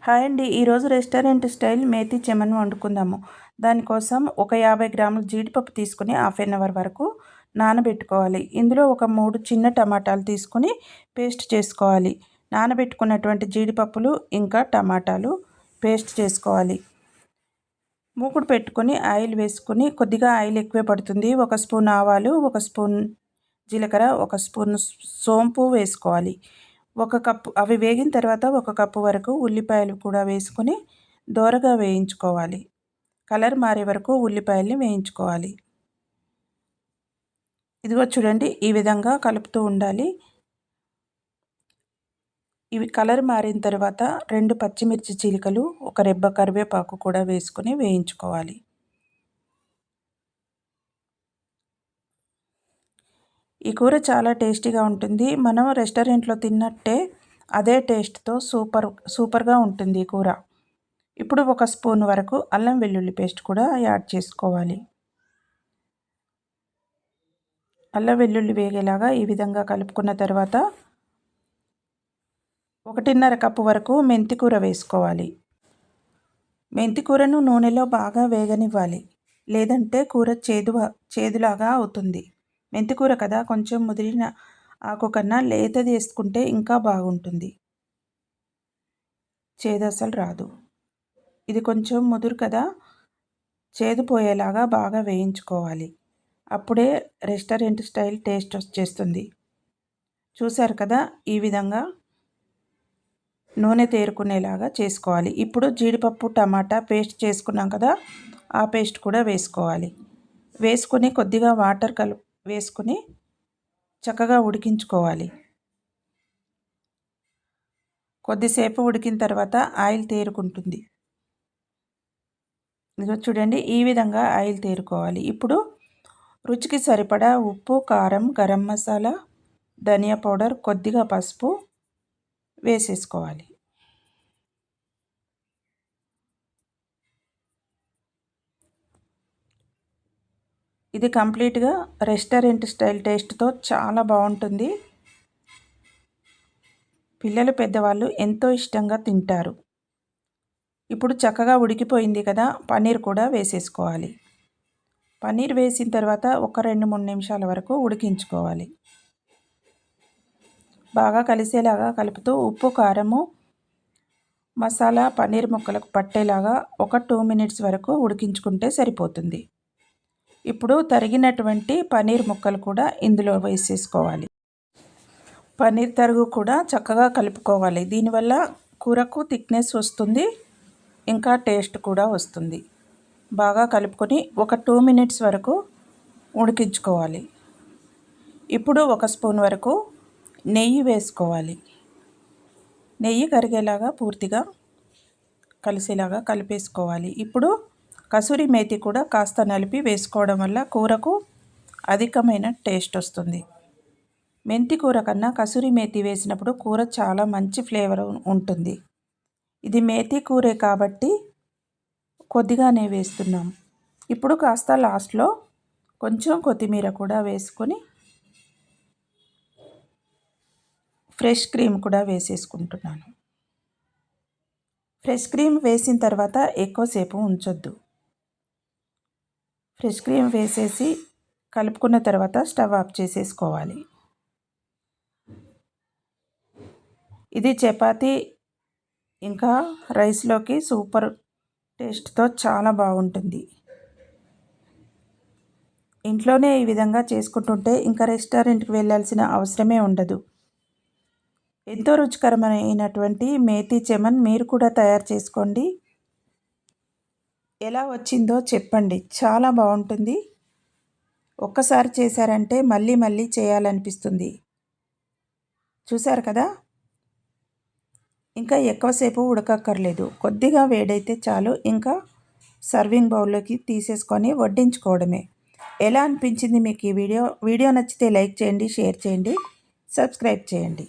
Hi అండి, ఈరోజు restaurant style methi chaman వండుకుందాము. దానికోసం ఒక 50 గ్రాముల జీడిపప్పు తీసుకుని హాఫ్ అన్ అవర్ వరకు నానబెట్టుకోవాలి. ఇందులో ఒక 3 చిన్న టమాటాలు తీసుకుని పేస్ట్ చేసుకోవాలి. నానబెట్టుకున్నటువంటి జీడిపప్పులు ఇంకా టమాటాలు పేస్ట్ చేసుకోవాలి. మూకుడు పెట్టుకొని ఆయిల్ వేసుకుని, కొద్దిగా ఆయిల్ ఎక్కువే పడుతుంది. 1 స్పూన్ ఆవాలు, 1 స్పూన్ జీలకర్ర, 1 స్పూన్ సోంపు వేసుకోవాలి. 1 కప్పు అవి వేగిన తర్వాత 1 కప్పు వరకు ఉల్లిపాయలు కూడా వేసుకొని దోరగా వేయించుకోవాలి. కలర్ మారే వరకు ఉల్లిపాయల్ని వేయించుకోవాలి. ఇదిగో చూడండి, ఈ విధంగా కలుపుతూ ఉండాలి. ఇవి కలర్ మారిన తర్వాత 2 పచ్చిమిర్చి చీలికలు, 1 రెబ్బ కరివేపాకు కూడా వేసుకొని వేయించుకోవాలి. ఈ కూర చాలా టేస్టీగా ఉంటుంది. మనం రెస్టారెంట్లో తిన్నట్టే అదే టేస్ట్తో సూపర్గా ఉంటుంది ఈ కూర. ఇప్పుడు 1 స్పూన్ వరకు అల్లం వెల్లుల్లి పేస్ట్ కూడా యాడ్ చేసుకోవాలి. అల్లం వెల్లుల్లి వేగేలాగా ఈ విధంగా కలుపుకున్న తర్వాత 1.5 కప్పు వరకు మెంతి కూర వేసుకోవాలి. మెంతి కూరను నూనెలో బాగా వేగనివ్వాలి, లేదంటే కూర చేదులాగా అవుతుంది. మెంతికూర కదా, కొంచెం ముదిరిన ఆకు కన్నా లేతది వేసుకుంటే ఇంకా బాగుంటుంది. చేదు అసలు రాదు. ఇది కొంచెం ముదురు కదా, చేదు పోయేలాగా బాగా వేయించుకోవాలి. అప్పుడే రెస్టారెంట్ స్టైల్ టేస్ట్ వచ్చేస్తుంది. చూసారు కదా, ఈ విధంగా నూనె తేరుకునేలాగా చేసుకోవాలి. ఇప్పుడు జీడిపప్పు టమాటా పేస్ట్ చేసుకున్నాం కదా, ఆ పేస్ట్ కూడా వేసుకోవాలి. వేసుకొని కొద్దిగా వాటర్ వేసుకుని చక్కగా ఉడికించుకోవాలి. కొద్దిసేపు ఉడికిన తర్వాత ఆయిల్ తేరుకుంటుంది. ఇదిగో చూడండి, ఈ విధంగా ఆయిల్ తేరుకోవాలి. ఇప్పుడు రుచికి సరిపడా ఉప్పు, కారం, గరం మసాలా, ధనియా పౌడర్, కొద్దిగా పసుపు వేసేసుకోవాలి. ఇది కంప్లీట్గా రెస్టారెంట్ స్టైల్ టేస్ట్తో చాలా బాగుంటుంది. పిల్లలు, పెద్దవాళ్ళు ఎంతో ఇష్టంగా తింటారు. ఇప్పుడు చక్కగా ఉడికిపోయింది కదా, పన్నీర్ కూడా వేసేసుకోవాలి. పన్నీర్ వేసిన తర్వాత ఒక 2-3 నిమిషాల వరకు ఉడికించుకోవాలి. బాగా కలిసేలాగా కలుపుతూ ఉప్పు, కారము, మసాలా పన్నీర్ ముక్కలకు పట్టేలాగా ఒక 2 మినిట్స్ వరకు ఉడికించుకుంటే సరిపోతుంది. ఇప్పుడు తరిగినటువంటి పన్నీర్ ముక్కలు కూడా ఇందులో వేసేసుకోవాలి. పన్నీర్ తరుగు కూడా చక్కగా కలుపుకోవాలి. దీనివల్ల కూరకు థిక్నెస్ వస్తుంది, ఇంకా టేస్ట్ కూడా వస్తుంది. బాగా కలుపుకొని ఒక 2 మినిట్స్ వరకు ఉడికించుకోవాలి. ఇప్పుడు 1 స్పూన్ వరకు నెయ్యి వేసుకోవాలి. నెయ్యి కరిగేలాగా పూర్తిగా కలిసేలాగా కలిపేసుకోవాలి. ఇప్పుడు కసూరి మేతి కూడా కాస్త నలిపి వేసుకోవడం వల్ల కూరకు అధికమైన టేస్ట్ వస్తుంది. మెంతి కూర కన్నా కసూరి మేతి వేసినప్పుడు కూర చాలా మంచి ఫ్లేవర్ ఉంటుంది. ఇది మేతి కూరే కాబట్టి కొద్దిగానే వేస్తున్నాం. ఇప్పుడు కాస్త లాస్ట్లో కొంచెం కొత్తిమీర కూడా వేసుకొని ఫ్రెష్ క్రీమ్ కూడా వేసేసుకుంటున్నాను. ఫ్రెష్ క్రీమ్ వేసిన తర్వాత ఎక్కువసేపు ఉంచొద్దు. ఫ్రెష్ క్రీమ్ వేసేసి కలుపుకున్న తర్వాత స్టవ్ ఆఫ్ చేసేసుకోవాలి. ఇది చపాతీ ఇంకా రైస్లోకి సూపర్ టేస్ట్తో చాలా బాగుంటుంది. ఇంట్లోనే ఈ విధంగా చేసుకుంటుంటే ఇంకా రెస్టారెంట్కి వెళ్ళాల్సిన అవసరమే ఉండదు. ఎంతో రుచికరమైనటువంటి మేతి చెమన్ మీరు కూడా తయారు చేసుకోండి. ఎలా వచ్చిందో చెప్పండి, చాలా బాగుంటుంది. ఒక్కసారి చేశారంటే మళ్ళీ మళ్ళీ చేయాలనిపిస్తుంది. చూసారు కదా, ఇంకా ఎక్కువసేపు ఉడకక్కర్లేదు. కొద్దిగా వేడైతే చాలు. ఇంకా సర్వింగ్ బౌల్లోకి తీసేసుకొని వడ్డించుకోవడమే. ఎలా అనిపించింది మీకు ఈ వీడియో నచ్చితే లైక్ చేయండి, షేర్ చేయండి, సబ్స్క్రైబ్ చేయండి.